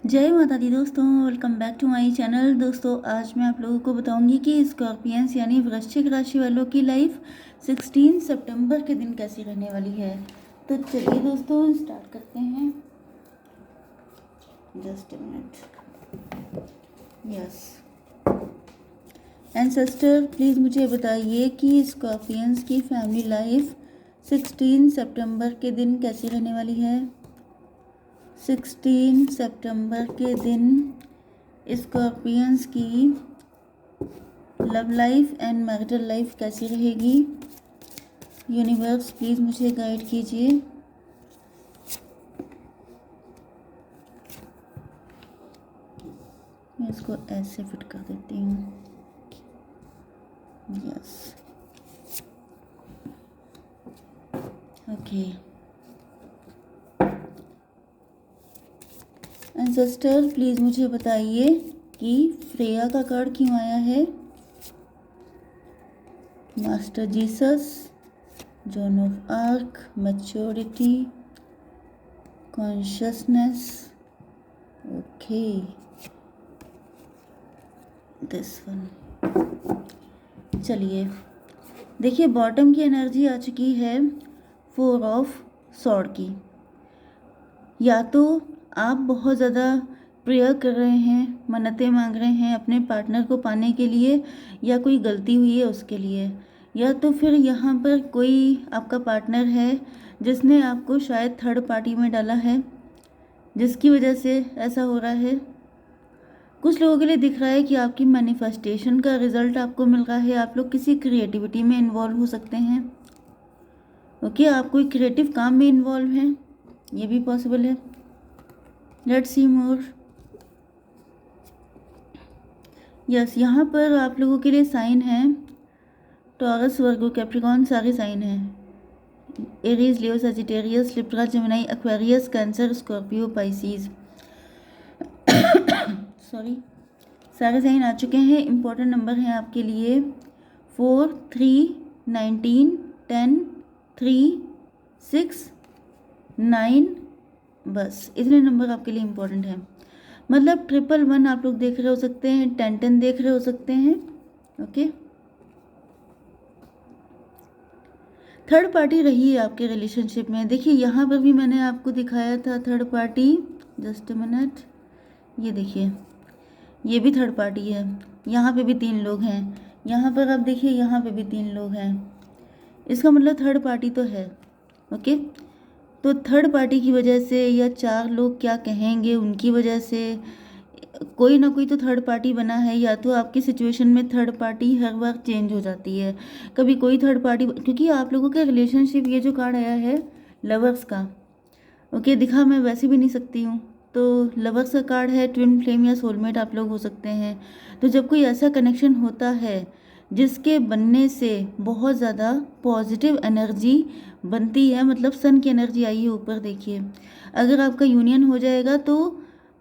जय माता दी दोस्तों, welcome back to my channel. दोस्तों आज मैं आप लोगों को बताऊंगी कि स्कॉर्पियंस यानी वृश्चिक राशि वालों की लाइफ 16 सितंबर के दिन कैसी रहने वाली है। तो चलिए दोस्तों स्टार्ट करते हैं। Just a minute. Yes ancestor please मुझे बताइए कि स्कॉर्पियंस की फैमिली लाइफ 16 सितंबर के दिन कैसी रहने वाली है। 16 सितंबर के दिन स्कॉर्पियंस की love life and marital life कैसी रहेगी। यूनिवर्स प्लीज़ मुझे गाइड कीजिए। मैं इसको ऐसे फिट कर देती हूँ। Yes okay. एंसेस्टर प्लीज़ मुझे बताइए कि फ्रेया का कार्ड क्यों आया है। Master Jesus, John of arc, maturity, consciousness. Okay this one. चलिए देखिए, बॉटम की एनर्जी आ चुकी है 4 ऑफ सॉर्ड की। या तो आप बहुत ज़्यादा प्रेयर कर रहे हैं, मन्नतें मांग रहे हैं अपने पार्टनर को पाने के लिए, या कोई गलती हुई है उसके लिए, या तो फिर यहाँ पर कोई आपका पार्टनर है जिसने आपको शायद थर्ड पार्टी में डाला है, जिसकी वजह से ऐसा हो रहा है। कुछ लोगों के लिए दिख रहा है कि आपकी मैनिफेस्टेशन का रिजल्ट आपको मिल रहा है। आप लोग किसी क्रिएटिविटी में इन्वॉल्व हो सकते हैं। ओके, आप कोई क्रिएटिव काम में इन्वॉल्व हैं, ये भी पॉसिबल है। Let's see more. यस, यहाँ पर आप लोगों के लिए साइन है टॉरस, वर्गो, कैप्रिकॉन, सारे साइन हैं। Aries, Leo, Sagittarius, Libra, Gemini, Aquarius, Cancer, Scorpio, Pisces. Sorry, सारे साइन आ चुके हैं। इंपॉर्टेंट नंबर हैं आपके लिए 4, 3, 19, 10, 3, 6, 9। बस इतने नंबर आपके लिए इम्पोर्टेंट हैं। मतलब 111 आप लोग देख रहे हो सकते हैं, 10 देख रहे हो सकते हैं। ओके, थर्ड पार्टी रही है आपके रिलेशनशिप में। देखिए यहाँ पर भी मैंने आपको दिखाया था third party. Just a minute, ये देखिए, ये भी थर्ड पार्टी है। यहाँ पे भी 3 लोग हैं। यहाँ पर आप देखिए, यहाँ पे भी 3 लोग हैं। इसका मतलब थर्ड पार्टी तो है। ओके, तो थर्ड पार्टी की वजह से, या 4 लोग क्या कहेंगे उनकी वजह से, कोई ना कोई तो थर्ड पार्टी बना है। या तो आपकी सिचुएशन में थर्ड पार्टी हर बार चेंज हो जाती है। कभी कोई थर्ड पार्टी, क्योंकि आप लोगों का रिलेशनशिप, ये जो कार्ड आया है लवर्स का, ओके, दिखा मैं वैसे भी नहीं सकती हूँ। तो लवर्स का कार्ड है, ट्विन फ्लेम या सोलमेट आप लोग हो सकते हैं। तो जब कोई ऐसा कनेक्शन होता है जिसके बनने से बहुत ज़्यादा पॉजिटिव एनर्जी बनती है, मतलब सन की एनर्जी आई है ऊपर, देखिए। अगर आपका यूनियन हो जाएगा तो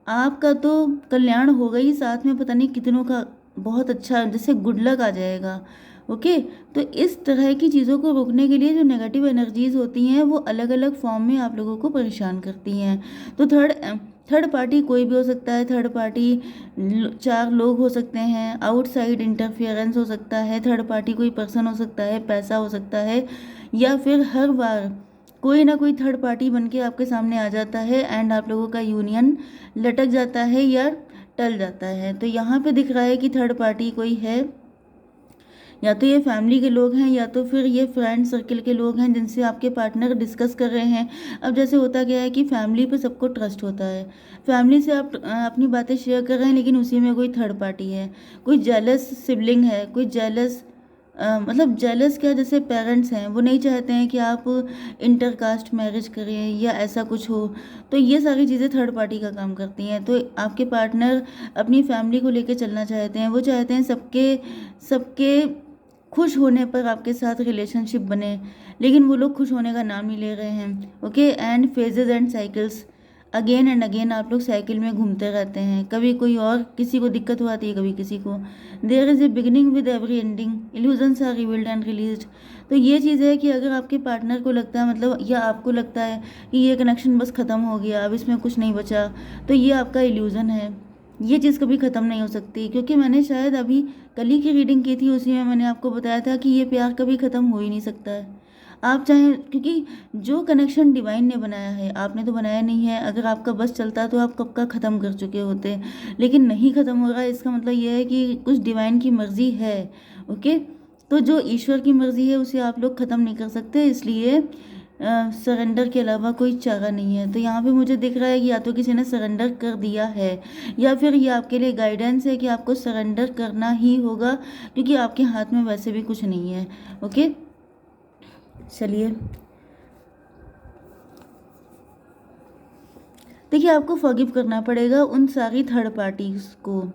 आपका तो कल्याण होगा ही, साथ में पता नहीं कितनों का बहुत अच्छा, जैसे गुड लक आ जाएगा। ओके, तो इस तरह की चीज़ों को रोकने के लिए जो नेगेटिव एनर्जीज होती हैं वो अलग अलग फॉर्म में आप लोगों को परेशान करती हैं। तो थर्ड पार्टी कोई भी हो सकता है। थर्ड पार्टी 4 लोग हो सकते हैं। आउटसाइड इंटरफियरेंस हो सकता है। थर्ड पार्टी कोई पर्सन हो सकता है, पैसा हो सकता है, या फिर हर बार कोई ना कोई थर्ड पार्टी बन के आपके सामने आ जाता है एंड आप लोगों का यूनियन लटक जाता है या टल जाता है। तो यहाँ पे दिख रहा है कि थर्ड पार्टी कोई है, या तो ये फैमिली के लोग हैं, या तो फिर ये फ्रेंड सर्कल के लोग हैं जिनसे आपके पार्टनर डिस्कस कर रहे हैं। अब जैसे होता क्या है कि फैमिली पे सबको ट्रस्ट होता है, फैमिली से आप अपनी बातें शेयर कर रहे हैं, लेकिन उसी में कोई थर्ड पार्टी है, कोई जेलस सिबलिंग है, कोई जेलस, मतलब जेलस क्या, जैसे पेरेंट्स हैं वो नहीं चाहते हैं कि आप इंटरकास्ट मैरिज करें या ऐसा कुछ हो। तो ये सारी चीज़ें थर्ड पार्टी का काम करती हैं। तो आपके पार्टनर अपनी फैमिली को लेकर चलना चाहते हैं, वो चाहते हैं सबके सबके खुश होने पर आपके साथ रिलेशनशिप बने, लेकिन वो लोग खुश होने का नाम नहीं ले रहे हैं। Okay, and phases and cycles again and again आप लोग साइकिल में घूमते रहते हैं, कभी कोई और किसी को दिक्कत हो आती है, कभी किसी को। There is a beginning with every ending, illusions are revealed and released. तो ये चीज़ है कि अगर आपके पार्टनर को लगता है, मतलब या आपको लगता है कि ये कनेक्शन बस ख़त्म हो गया, अब इसमें कुछ नहीं बचा, तो ये आपका इल्यूज़न है। ये चीज़ कभी ख़त्म नहीं हो सकती, क्योंकि मैंने शायद अभी कल ही की रीडिंग की थी, उसी में मैंने आपको बताया था कि ये प्यार कभी ख़त्म हो ही नहीं सकता है। आप चाहें, क्योंकि जो कनेक्शन डिवाइन ने बनाया है, आपने तो बनाया नहीं है। अगर आपका बस चलता तो आप कब का ख़त्म कर चुके होते, लेकिन नहीं ख़त्म हो रहा है, इसका मतलब ये है कि कुछ डिवाइन की मर्ज़ी है। ओके, तो जो ईश्वर की मर्ज़ी है उसे आप लोग ख़त्म नहीं कर सकते, इसलिए सरेंडर के अलावा कोई चारा नहीं है। तो यहाँ पे मुझे दिख रहा है कि या तो किसी ने सरेंडर कर दिया है, या फिर ये आपके लिए गाइडेंस है कि आपको सरेंडर करना ही होगा, क्योंकि आपके हाथ में वैसे भी कुछ नहीं है। ओके, चलिए देखिए, आपको फॉरगिव करना पड़ेगा उन सारी थर्ड पार्टीज को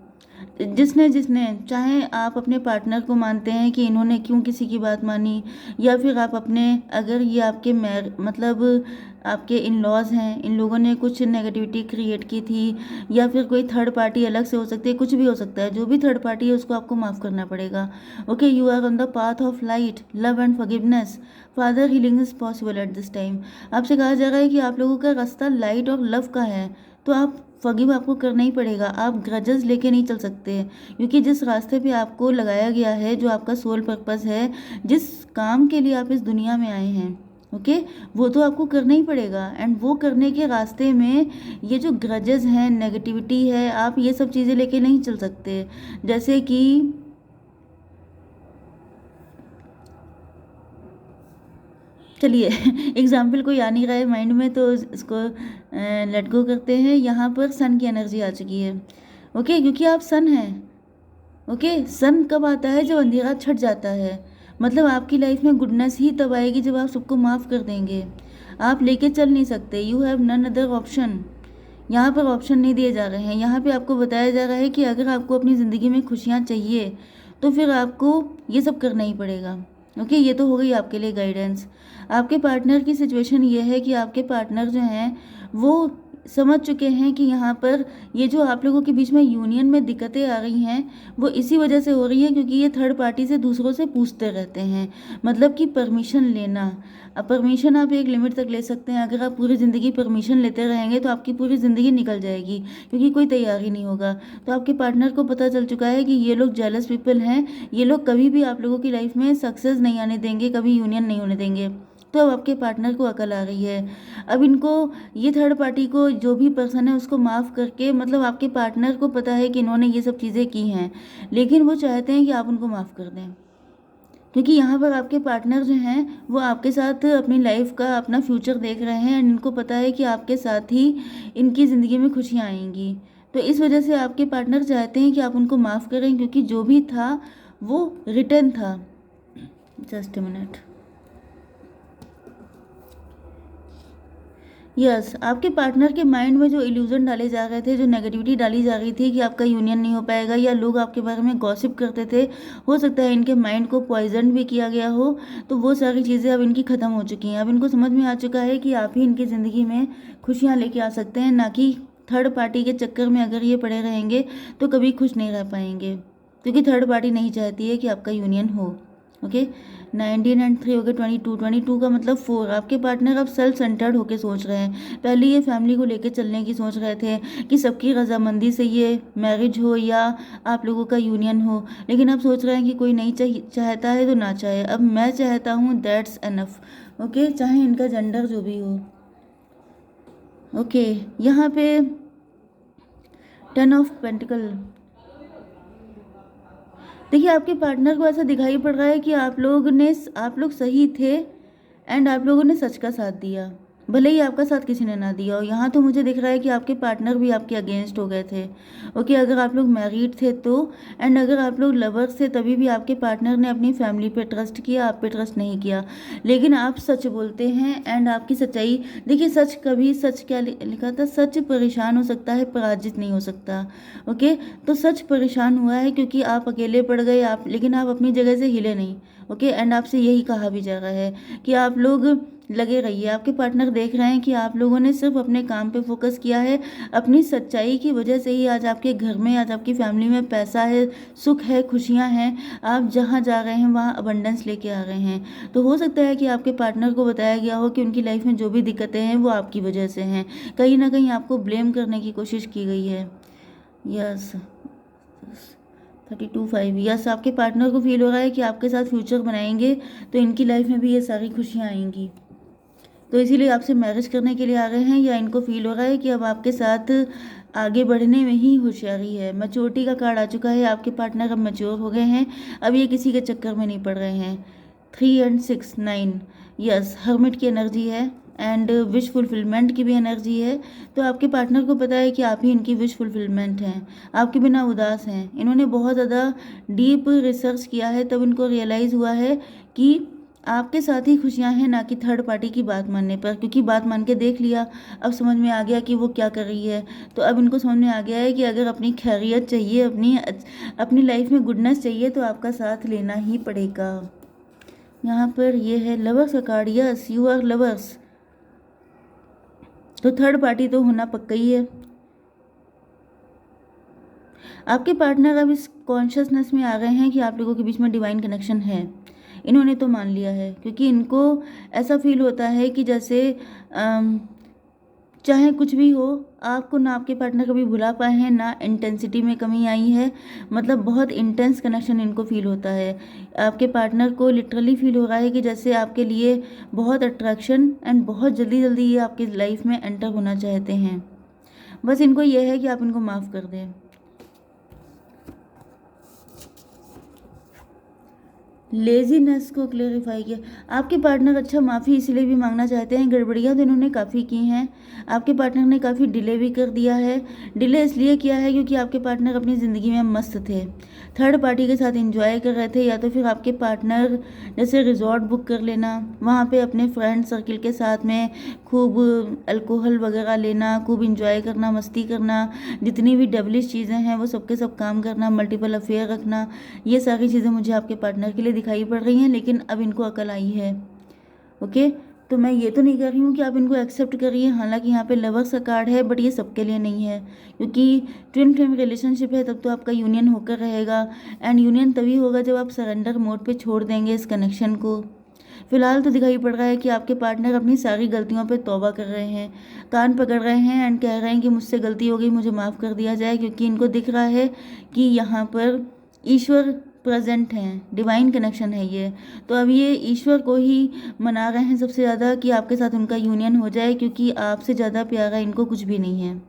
जिसने जिसने चाहे आप अपने पार्टनर को मानते हैं कि इन्होंने क्यों किसी की बात मानी, या फिर आप अपने, अगर ये आपके मतलब आपके इन लॉज हैं, इन लोगों ने कुछ नेगेटिविटी क्रिएट की थी, या फिर कोई थर्ड पार्टी अलग से हो सकती है, कुछ भी हो सकता है। जो भी थर्ड पार्टी है उसको आपको माफ़ करना पड़ेगा। Okay, you are on the path of light, love and forgiveness, father healing is possible at this time. आपसे कहा जा रहा है कि आप लोगों का रास्ता लाइट और लव का है, तो आप फॉरगिव आपको करना ही पड़ेगा। आप ग्रजेस लेके नहीं चल सकते, क्योंकि जिस रास्ते पे आपको लगाया गया है, जो आपका सोल पर्पस है, जिस काम के लिए आप इस दुनिया में आए हैं, ओके, वो तो आपको करना ही पड़ेगा। एंड वो करने के रास्ते में ये जो ग्रजेस हैं, नेगेटिविटी है, आप ये सब चीज़ें लेके नहीं चल सकते। जैसे कि चलिए एग्जाम्पल कोई आ नहीं रहा है माइंड में, तो इसको लेट गो करते हैं। यहाँ पर सन की एनर्जी आ चुकी है। ओके, क्योंकि आप सन हैं। ओके, सन कब आता है? जब अंधेरा छट जाता है। मतलब आपकी लाइफ में गुडनेस ही तब आएगी जब आप सबको माफ़ कर देंगे। आप लेके चल नहीं सकते, you have none other option. यहाँ पर ऑप्शन नहीं दिए जा रहे हैं, यहाँ पे आपको बताया जा रहा है कि अगर आपको अपनी ज़िंदगी में खुशियाँ चाहिए तो फिर आपको ये सब करना ही पड़ेगा। ओके, ये तो हो गई आपके लिए गाइडेंस। आपके पार्टनर की सिचुएशन ये है कि आपके पार्टनर जो हैं वो समझ चुके हैं कि यहाँ पर ये जो आप लोगों के बीच में यूनियन में दिक्कतें आ रही हैं, वो इसी वजह से हो रही है क्योंकि ये थर्ड पार्टी से दूसरों से पूछते रहते हैं, मतलब कि परमिशन लेना। अब परमिशन आप एक लिमिट तक ले सकते हैं। अगर आप पूरी ज़िंदगी परमिशन लेते रहेंगे तो आपकी पूरी ज़िंदगी निकल जाएगी, क्योंकि कोई तैयार ही नहीं होगा। तो आपके पार्टनर को पता चल चुका है कि ये लोग जेलस पीपल हैं, ये लोग कभी भी आप लोगों की लाइफ में सक्सेस नहीं आने देंगे, कभी यूनियन नहीं होने देंगे। तो अब आपके पार्टनर को अकल आ रही है। अब इनको, ये थर्ड पार्टी को, जो भी पर्सन है उसको माफ़ करके, मतलब आपके पार्टनर को पता है कि इन्होंने ये सब चीज़ें की हैं, लेकिन वो चाहते हैं कि आप उनको माफ़ कर दें, क्योंकि यहाँ पर आपके पार्टनर जो हैं वो आपके साथ अपनी लाइफ का, अपना फ्यूचर देख रहे हैं, एंड इनको पता है कि आपके साथ ही इनकी ज़िंदगी में खुशियाँ आएंगी। तो इस वजह से आपके पार्टनर चाहते हैं कि आप उनको माफ़ करें, क्योंकि जो भी था वो रिटर्न था। Just a minute. यस, आपके पार्टनर के माइंड में जो इल्यूजन डाले जा रहे थे, जो नेगेटिविटी डाली जा रही थी कि आपका यूनियन नहीं हो पाएगा, या लोग आपके बारे में गॉसिप करते थे, हो सकता है इनके माइंड को पॉइजन भी किया गया हो, तो वो सारी चीज़ें अब इनकी ख़त्म हो चुकी हैं। अब इनको समझ में आ चुका है कि आप ही इनकी ज़िंदगी में खुशियाँ लेके आ सकते हैं, ना कि थर्ड पार्टी के चक्कर में अगर ये पड़े रहेंगे तो कभी खुश नहीं रह पाएंगे, क्योंकि थर्ड पार्टी नहीं चाहती है कि आपका यूनियन हो। ओके, 19 एंड 3 हो गए 22। 22 का मतलब 4। आपके पार्टनर अब सेल्फ सेंटर्ड होके सोच रहे हैं। पहले ये फैमिली को लेके चलने की सोच रहे थे कि सबकी रजामंदी से ये मैरिज हो या आप लोगों का यूनियन हो, लेकिन अब सोच रहे हैं कि कोई नहीं चाहता है तो ना चाहे, अब मैं चाहता हूँ, दैट्स एनफ। ओके, चाहे इनका जेंडर जो भी हो। ओके, यहाँ पे 10 ऑफ पेंटिकल। देखिए, आपके पार्टनर को ऐसा दिखाई पड़ रहा है कि आप लोग सही थे, एंड आप लोगों ने सच का साथ दिया, भले ही आपका साथ किसी ने ना दिया हो। यहाँ तो मुझे दिख रहा है कि आपके पार्टनर भी आपके अगेंस्ट हो गए थे। ओके, अगर आप लोग मैरिड थे तो, एंड अगर आप लोग लवर्स थे तभी भी आपके पार्टनर ने अपनी फैमिली पे ट्रस्ट किया, आप पे ट्रस्ट नहीं किया। लेकिन आप सच बोलते हैं, एंड आपकी सच्चाई, देखिए सच कभी, सच क्या लिखा था, सच परेशान हो सकता है, पराजित नहीं हो सकता। ओके, तो सच परेशान हुआ है क्योंकि आप अकेले पड़ गए, आप, लेकिन आप अपनी जगह से हिले नहीं। ओके, एंड आपसे यही कहा भी जा रहा है कि आप लोग लगे रहिए। आपके पार्टनर देख रहे हैं कि आप लोगों ने सिर्फ अपने काम पे फोकस किया है। अपनी सच्चाई की वजह से ही आज आपके घर में, आज आपकी फैमिली में पैसा है, सुख है, खुशियां हैं। आप जहां जा रहे हैं वहां अबंडेंस लेके आ रहे हैं। तो हो सकता है कि आपके पार्टनर को बताया गया हो कि उनकी लाइफ में जो भी दिक्कतें हैं वो आपकी वजह से हैं। कहीं ना कहीं आपको ब्लेम करने की कोशिश की गई है। यस, 32/5। यस, आपके पार्टनर को फील हो रहा है कि आपके साथ फ्यूचर बनाएंगे तो इनकी लाइफ में भी ये सारी खुशियाँ आएंगी, तो इसीलिए आपसे मैरिज करने के लिए आ गए हैं। या इनको फील हो रहा है कि अब आपके साथ आगे बढ़ने में ही होशियारी है। मैच्योरिटी का कार्ड आ चुका है, आपके पार्टनर अब मैच्योर हो गए हैं, अब ये किसी के चक्कर में नहीं पड़ रहे हैं। 3 और 6, 9। यस, हर्मिट की एनर्जी है एंड विश फुलफिलमेंट की भी एनर्जी है। तो आपके पार्टनर को पता है कि आप ही इनकी विश फुलफिलमेंट हैं, आपके बिना उदास हैं। इन्होंने बहुत ज़्यादा डीप रिसर्च किया है, तब इनको रियलाइज़ हुआ है कि आपके साथ ही खुशियां हैं, ना कि थर्ड पार्टी की बात मानने पर। क्योंकि बात मान के देख लिया, अब समझ में आ गया कि वो क्या कर रही है। तो अब इनको समझ में आ गया है कि अगर अपनी खैरियत चाहिए, अपनी लाइफ में गुडनेस चाहिए, तो आपका साथ लेना ही पड़ेगा। यहाँ पर ये है लवर्स का card. Yes, you are lovers. तो थर्ड पार्टी तो होना पक्का ही है। आपके पार्टनर अब इस कॉन्शियसनेस में आ गए हैं कि आप लोगों के बीच में डिवाइन कनेक्शन है। इन्होंने तो मान लिया है, क्योंकि इनको ऐसा फील होता है कि जैसे चाहे कुछ भी हो, आपको ना आपके पार्टनर कभी भुला पाए हैं, ना इंटेंसिटी में कमी आई है। मतलब बहुत इंटेंस कनेक्शन इनको फील होता है। आपके पार्टनर को लिटरली फील हो रहा है कि जैसे आपके लिए बहुत अट्रैक्शन एंड बहुत जल्दी जल्दी ये आपकी लाइफ में एंटर होना चाहते हैं। बस इनको यह है कि आप इनको माफ़ कर दें। लेजीनेस को क्लेरिफाई किया। आपके पार्टनर अच्छा माफ़ी इसलिए भी मांगना चाहते हैं, गड़बड़ियाँ तो इन्होंने काफ़ी की हैं। आपके पार्टनर ने काफ़ी डिले भी कर दिया है। डिले इसलिए किया है क्योंकि आपके पार्टनर अपनी ज़िंदगी में मस्त थे, थर्ड पार्टी के साथ एंजॉय कर रहे थे। या तो फिर आपके पार्टनर जैसे रिजॉर्ट बुक कर लेना, वहाँ पे अपने फ्रेंड सर्किल के साथ में खूब अल्कोहल वगैरह लेना, खूब इंजॉय करना, मस्ती करना, जितनी भी डेवलिश चीज़ें हैं वो सबके सब काम करना, मल्टीपल अफेयर रखना, ये सारी चीज़ें मुझे आपके पार्टनर के लिए दिखाई पड़ रही हैं। लेकिन अब इनको अकल आई है। ओके, तो मैं ये तो नहीं कह रही हूँ कि आप इनको एक्सेप्ट करिए। हालांकि यहाँ पे लवर्स का कार्ड है, बट ये सबके लिए नहीं है, क्योंकि ट्विन फ्लेम रिलेशनशिप है, तब तो आपका यूनियन होकर रहेगा। एंड यूनियन तभी होगा जब आप सरेंडर मोड पे छोड़ देंगे इस कनेक्शन को। फिलहाल तो दिखाई पड़ रहा है कि आपके पार्टनर अपनी सारी गलतियों पे तौबा कर रहे हैं, कान पकड़ रहे हैं एंड कह रहे हैं कि मुझसे गलती हो गई, मुझे माफ़ कर दिया जाए। क्योंकि इनको दिख रहा है कि यहाँ पर ईश्वर प्रेजेंट हैं, डिवाइन कनेक्शन है ये। तो अब ये ईश्वर को ही मना रहे हैं सबसे ज़्यादा कि आपके साथ उनका यूनियन हो जाए, क्योंकि आपसे ज़्यादा प्यारा इनको कुछ भी नहीं है।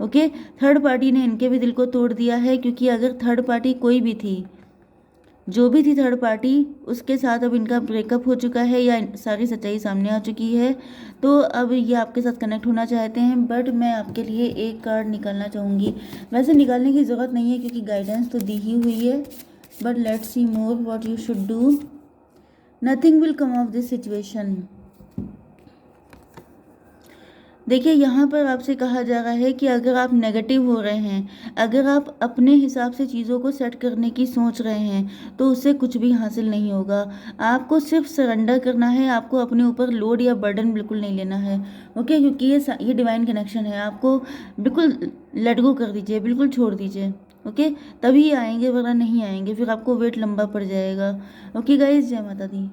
ओके, थर्ड पार्टी ने इनके भी दिल को तोड़ दिया है। क्योंकि अगर थर्ड पार्टी कोई भी थी, जो भी थी थर्ड पार्टी, उसके साथ अब इनका ब्रेकअप हो चुका है या सारी सच्चाई सामने आ चुकी है। तो अब ये आपके साथ कनेक्ट होना चाहते हैं। बट मैं आपके लिए एक कार्ड निकालना चाहूँगी। वैसे निकालने की ज़रूरत नहीं है क्योंकि गाइडेंस तो दी ही हुई है। But let's see more what you should do. Nothing will come of this situation. देखिए, यहाँ पर आपसे कहा जा रहा है कि अगर आप नेगेटिव हो रहे हैं, अगर आप अपने हिसाब से चीज़ों को सेट करने की सोच रहे हैं, तो उससे कुछ भी हासिल नहीं होगा। आपको सिर्फ सरेंडर करना है, आपको अपने ऊपर लोड या बर्डन बिल्कुल नहीं लेना है। ओके, क्योंकि ये डिवाइन कनेक्शन है, आपको बिल्कुल लेट गो कर दीजिए, बिल्कुल छोड़ दीजिए। ओके, तभी आएंगे, वरना नहीं आएंगे, फिर आपको वेट लंबा पड़ जाएगा। ओके गाइज, जय माता दी।